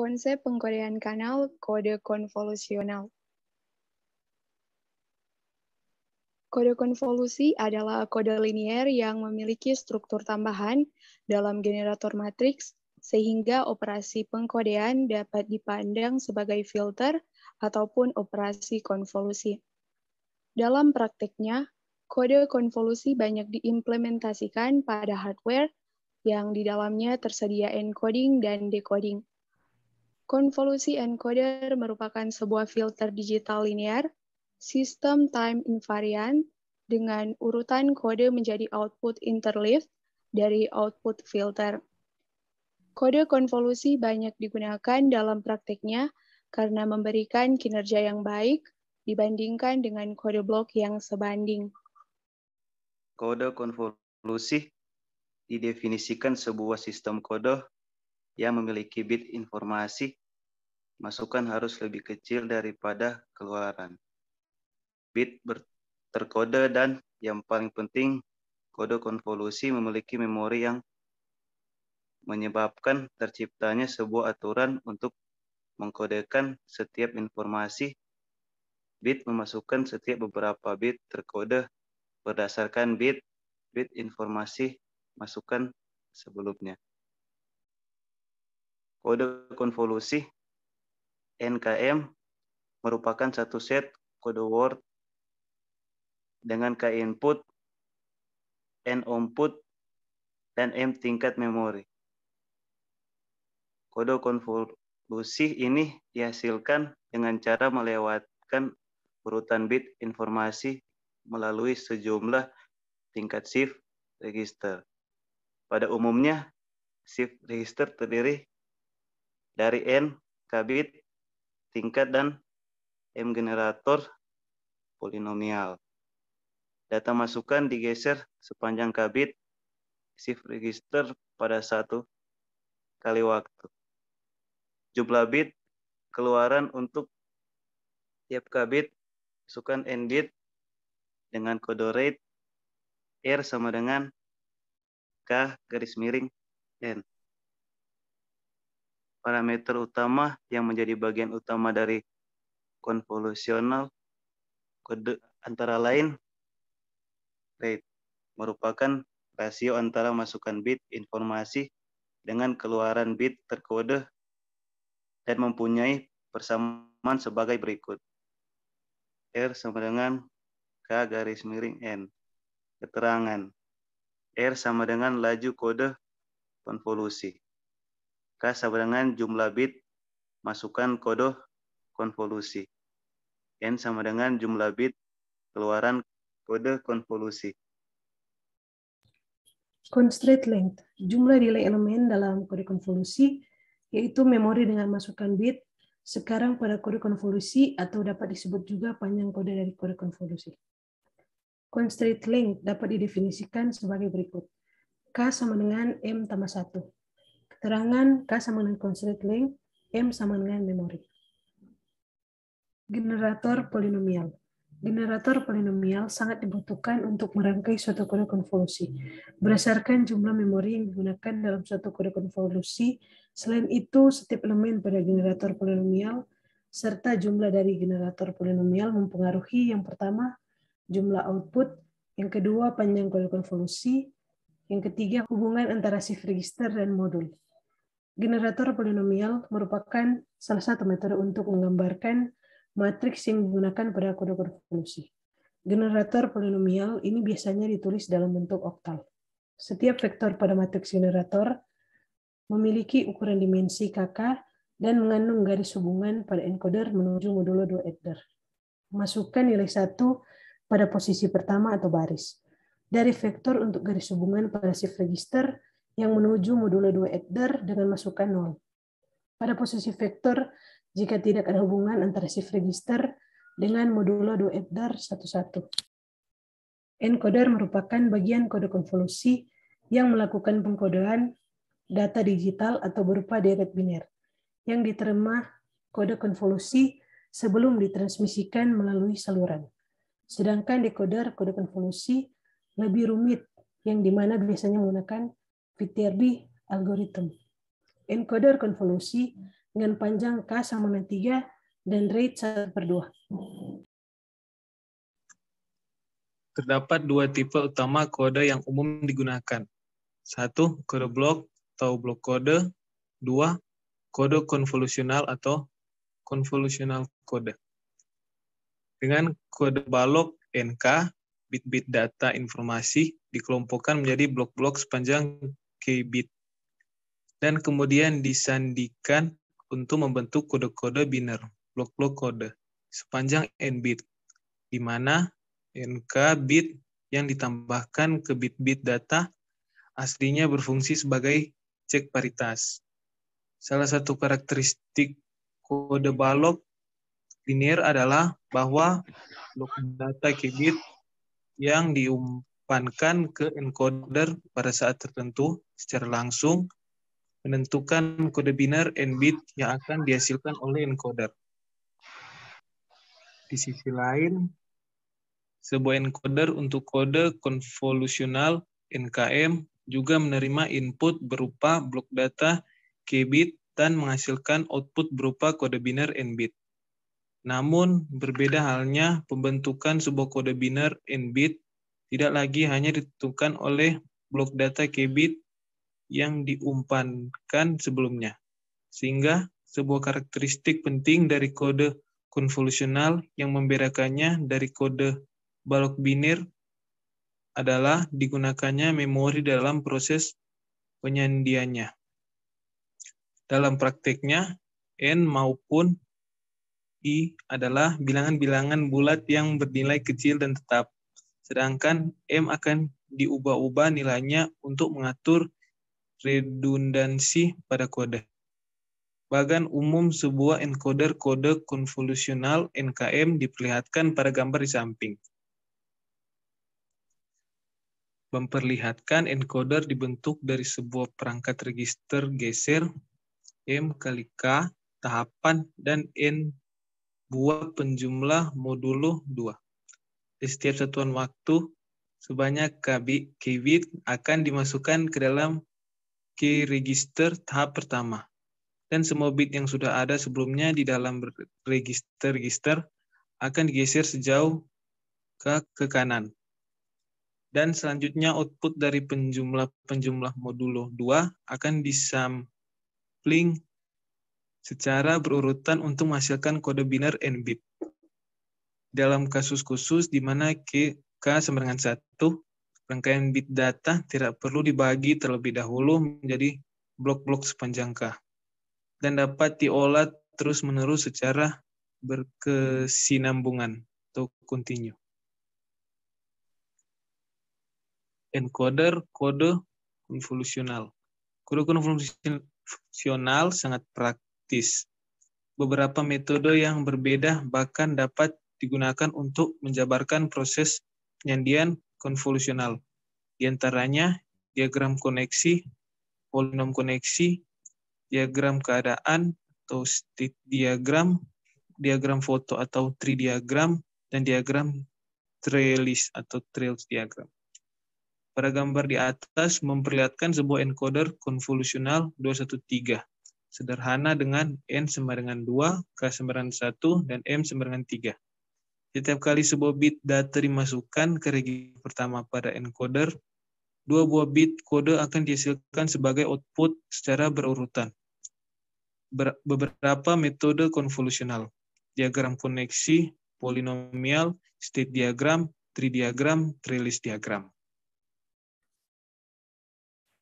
Konsep pengkodean kanal kode konvolusional. Kode konvolusi adalah kode linier yang memiliki struktur tambahan dalam generator matriks, sehingga operasi pengkodean dapat dipandang sebagai filter ataupun operasi konvolusi. Dalam praktiknya, kode konvolusi banyak diimplementasikan pada hardware yang di dalamnya tersedia encoding dan decoding. Konvolusi encoder merupakan sebuah filter digital linear, sistem time invariant, dengan urutan kode menjadi output interleaved dari output filter. Kode konvolusi banyak digunakan dalam praktiknya karena memberikan kinerja yang baik dibandingkan dengan kode blok yang sebanding. Kode konvolusi didefinisikan sebuah sistem kode yang memiliki bit informasi, masukan harus lebih kecil daripada keluaran. Bit terkode dan yang paling penting, kode konvolusi memiliki memori yang menyebabkan terciptanya sebuah aturan untuk mengkodekan setiap informasi. Bit memasukkan setiap beberapa bit terkode berdasarkan bit informasi masukan sebelumnya. Kode konvolusi NKM merupakan satu set kode word dengan K input, N output, dan M tingkat memori. Kode konvolusi ini dihasilkan dengan cara melewatkan urutan bit informasi melalui sejumlah tingkat shift register. Pada umumnya, shift register terdiri dari N K-bit tingkat dan M generator polinomial. Data masukan digeser sepanjang K-bit shift register pada satu kali waktu. Jumlah bit keluaran untuk tiap K-bit masukan N-bit dengan kode rate R sama dengan K garis miring N. Parameter utama yang menjadi bagian utama dari konvolusional kode antara lain rate, merupakan rasio antara masukan bit informasi dengan keluaran bit terkode dan mempunyai persamaan sebagai berikut. R sama dengan K garis miring N. Keterangan. R sama dengan laju kode konvolusi. K sama dengan jumlah bit masukan kode konvolusi. N sama dengan jumlah bit keluaran kode konvolusi. Constraint length, jumlah delay elemen dalam kode konvolusi, yaitu memori dengan masukan bit, sekarang pada kode konvolusi atau dapat disebut juga panjang kode dari kode konvolusi. Constraint length dapat didefinisikan sebagai berikut. K sama dengan M tambah 1. Keterangan K sama dengan constraint length, M sama dengan memori. Generator polinomial. Generator polinomial sangat dibutuhkan untuk merangkai suatu kode konvolusi. Berdasarkan jumlah memori yang digunakan dalam suatu kode konvolusi, selain itu setiap elemen pada generator polinomial serta jumlah dari generator polinomial mempengaruhi yang pertama, jumlah output, yang kedua, panjang kode konvolusi, yang ketiga, hubungan antara shift register dan modul. Generator polinomial merupakan salah satu metode untuk menggambarkan matriks yang digunakan pada kode konvolusi. Generator polinomial ini biasanya ditulis dalam bentuk oktal. Setiap vektor pada matriks generator memiliki ukuran dimensi KK dan mengandung garis hubungan pada encoder menuju modulo 2 adder. Masukkan nilai 1 pada posisi pertama atau baris. Dari vektor untuk garis hubungan pada shift register yang menuju modulo 2 adder dengan masukan 0. Pada posisi vektor, jika tidak ada hubungan antara shift register dengan modulo 2 adder 11. Encoder merupakan bagian kode konvolusi yang melakukan pengkodean data digital atau berupa deret biner yang diterima kode konvolusi sebelum ditransmisikan melalui saluran. Sedangkan decoder kode konvolusi lebih rumit yang dimana biasanya menggunakan Viterbi algorithm. Encoder konvolusi dengan panjang K sama dengan 3 dan rate 1/2. Terdapat dua tipe utama kode yang umum digunakan. 1. Kode blok atau blok kode. 2. Kode konvolusional atau konvolusional kode. Dengan kode balok NK, bit-bit data informasi dikelompokkan menjadi blok-blok sepanjang K bit dan kemudian disandikan untuk membentuk kode-kode biner, blok-blok kode sepanjang N bit, di mana NK bit yang ditambahkan ke bit-bit data aslinya berfungsi sebagai cek paritas. Salah satu karakteristik kode balok linear adalah bahwa blok data K-bit yang diumpankan ke encoder pada saat tertentu secara langsung menentukan kode biner N-bit yang akan dihasilkan oleh encoder. Di sisi lain, sebuah encoder untuk kode konvolusional NKM juga menerima input berupa blok data K-bit dan menghasilkan output berupa kode biner N-bit. Namun, berbeda halnya pembentukan sebuah kode biner N-bit tidak lagi hanya ditentukan oleh blok data K-bit yang diumpankan sebelumnya. Sehingga sebuah karakteristik penting dari kode konvolusional yang membedakannya dari kode balok biner adalah digunakannya memori dalam proses penyandiannya. Dalam prakteknya, N maupun I adalah bilangan-bilangan bulat yang bernilai kecil dan tetap, sedangkan M akan diubah-ubah nilainya untuk mengatur redundansi pada kode. Bagan umum sebuah encoder kode konvolusional NKM diperlihatkan pada gambar di samping. Memperlihatkan encoder dibentuk dari sebuah perangkat register geser M kali K, tahapan, dan N buah penjumlah modulo 2. Di setiap satuan waktu, sebanyak K-bit akan dimasukkan ke dalam K register tahap pertama. Dan semua bit yang sudah ada sebelumnya di dalam register akan digeser sejauh ke kanan. Dan selanjutnya output dari penjumlah modulo 2 akan disampling secara berurutan untuk menghasilkan kode biner N-bit. Dalam kasus khusus di mana K sama dengan 1, rangkaian bit data tidak perlu dibagi terlebih dahulu menjadi blok-blok sepanjang K, dan dapat diolah terus-menerus secara berkesinambungan atau kontinu. Encoder kode konvolusional. Kode konvolusional sangat praktis. Beberapa metode yang berbeda bahkan dapat digunakan untuk menjabarkan proses penyandian konvolusional. Di antaranya diagram koneksi, polinom koneksi, diagram keadaan atau state diagram, diagram foto atau tree diagram, dan diagram trellis atau trails diagram. Pada gambar di atas memperlihatkan sebuah encoder konvolusional 213. Sederhana dengan N sama dengan 2, K sama dengan 1, dan M sama dengan 3. Setiap kali sebuah bit data dimasukkan ke register pertama pada encoder, 2 buah bit kode akan dihasilkan sebagai output secara berurutan. Beberapa metode konvolusional, diagram koneksi, polinomial, state diagram, tree diagram, trellis diagram.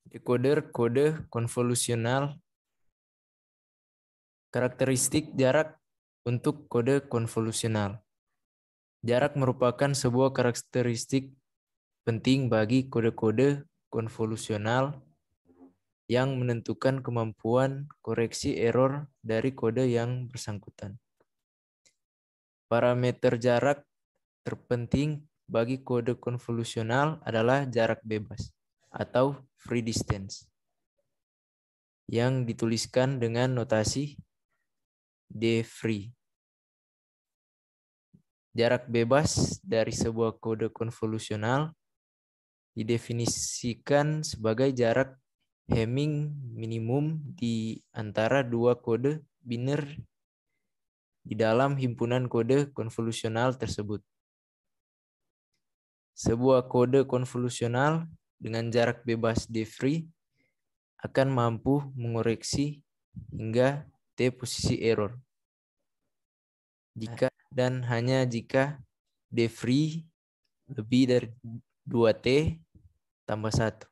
Decoder kode konvolusional. Karakteristik jarak untuk kode konvolusional. Jarak merupakan sebuah karakteristik penting bagi kode-kode konvolusional yang menentukan kemampuan koreksi error dari kode yang bersangkutan. Parameter jarak terpenting bagi kode konvolusional adalah jarak bebas atau free distance yang dituliskan dengan notasi D-free. Jarak bebas dari sebuah kode konvolusional didefinisikan sebagai jarak Hamming minimum di antara dua kode biner di dalam himpunan kode konvolusional tersebut. Sebuah kode konvolusional dengan jarak bebas de-Vries akan mampu mengoreksi hingga T posisi error. Jika dan hanya jika de-Vries lebih dari 2T tambah 1.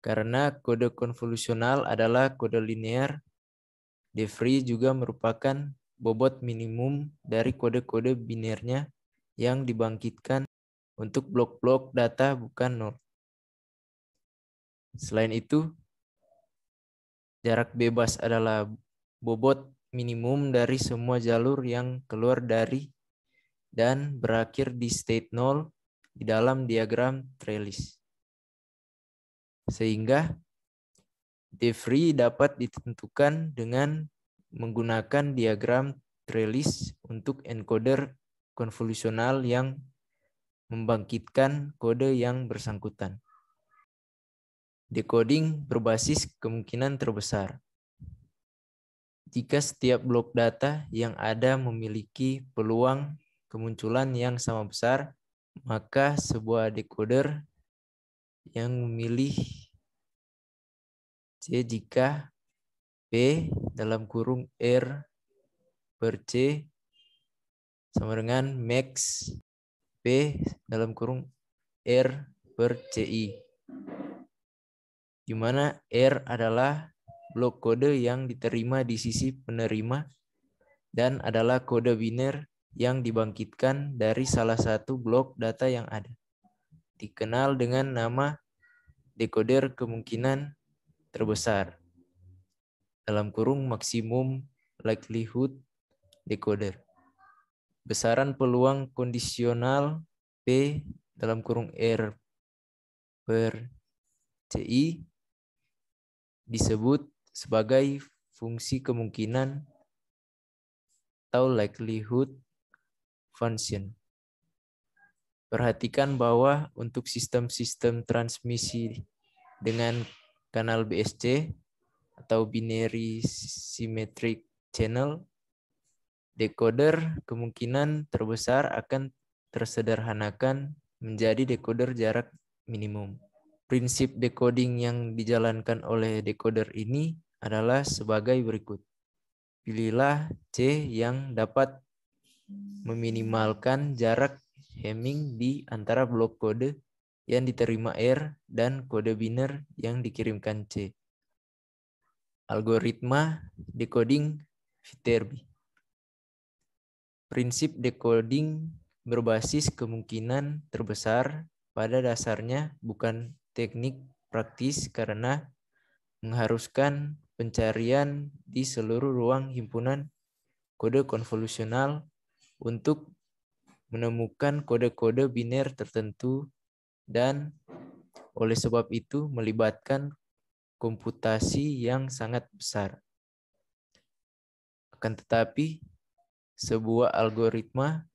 Karena kode konvolusional adalah kode linear, de-Vries juga merupakan bobot minimum dari kode-kode binernya yang dibangkitkan untuk blok-blok data bukan 0. Selain itu, jarak bebas adalah bobot minimum dari semua jalur yang keluar dari dan berakhir di state 0 di dalam diagram trellis. Sehingga de-Vries dapat ditentukan dengan menggunakan diagram trellis untuk encoder konvolusional yang membangkitkan kode yang bersangkutan. Decoding berbasis kemungkinan terbesar. Jika setiap blok data yang ada memiliki peluang kemunculan yang sama besar, maka sebuah decoder yang memilih C jika P dalam kurung R per C sama dengan max P dalam kurung R per CI, di mana R adalah blok kode yang diterima di sisi penerima dan adalah kode biner yang dibangkitkan dari salah satu blok data yang ada. Dikenal dengan nama decoder kemungkinan terbesar dalam kurung maksimum likelihood decoder. Besaran peluang kondisional P dalam kurung R per CI disebut sebagai fungsi kemungkinan atau likelihood function. Perhatikan bahwa untuk sistem-sistem transmisi dengan kanal BSC atau binary symmetric channel, decoder kemungkinan terbesar akan tersederhanakan menjadi decoder jarak minimum. Prinsip decoding yang dijalankan oleh decoder ini adalah sebagai berikut. Pilihlah C yang dapat meminimalkan jarak Hamming di antara blok kode yang diterima R dan kode biner yang dikirimkan C. Algoritma decoding Viterbi. Prinsip decoding berbasis kemungkinan terbesar pada dasarnya bukan teknik praktis karena mengharuskan pencarian di seluruh ruang himpunan kode konvolusional untuk menemukan kode-kode biner tertentu dan oleh sebab itu melibatkan komputasi yang sangat besar. Akan tetapi, sebuah algoritma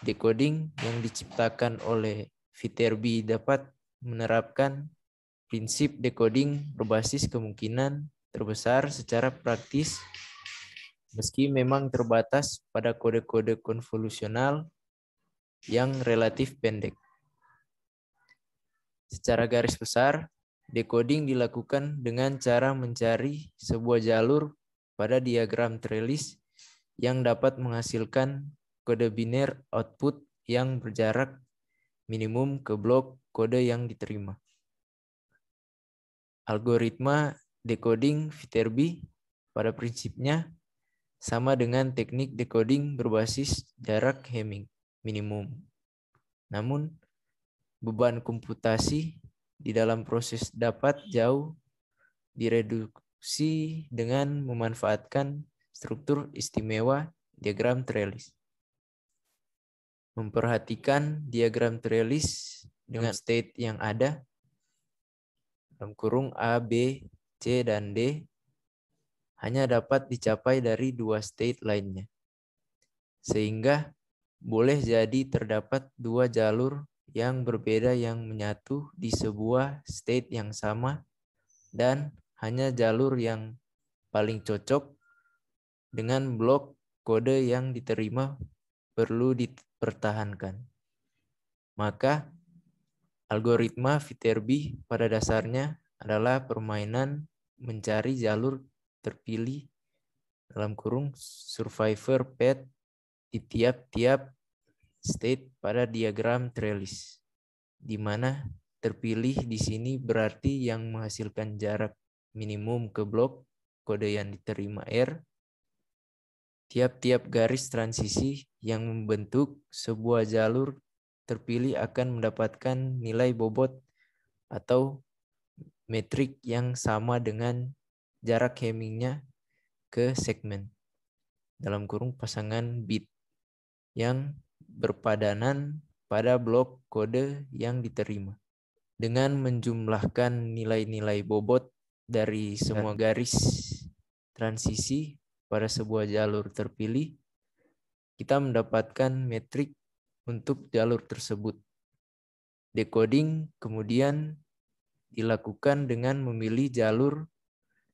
decoding yang diciptakan oleh Viterbi dapat menerapkan prinsip decoding berbasis kemungkinan terbesar secara praktis meski memang terbatas pada kode-kode konvolusional yang relatif pendek. Secara garis besar, decoding dilakukan dengan cara mencari sebuah jalur pada diagram trellis yang dapat menghasilkan kode biner output yang berjarak minimum ke blok kode yang diterima. Algoritma decoding Viterbi pada prinsipnya sama dengan teknik decoding berbasis jarak Hamming minimum. Namun, beban komputasi di dalam proses dapat jauh direduksi dengan memanfaatkan struktur istimewa diagram trellis. Memperhatikan diagram trellis dengan state yang ada dalam kurung A, B, C, dan D hanya dapat dicapai dari dua state lainnya. Sehingga boleh jadi terdapat dua jalur yang berbeda yang menyatu di sebuah state yang sama dan hanya jalur yang paling cocok dengan blok kode yang diterima perlu dipertahankan. Maka algoritma Viterbi pada dasarnya adalah permainan mencari jalur terpilih dalam kurung survivor path di tiap-tiap state pada diagram trellis, di mana terpilih di sini berarti yang menghasilkan jarak minimum ke blok kode yang diterima R. Tiap-tiap garis transisi yang membentuk sebuah jalur terpilih akan mendapatkan nilai bobot atau metrik yang sama dengan jarak Hammingnya ke segmen dalam kurung pasangan bit yang berpadanan pada blok kode yang diterima. Dengan menjumlahkan nilai-nilai bobot dari semua garis transisi pada sebuah jalur terpilih, kita mendapatkan metrik untuk jalur tersebut. Decoding kemudian dilakukan dengan memilih jalur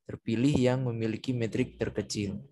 terpilih yang memiliki metrik terkecil.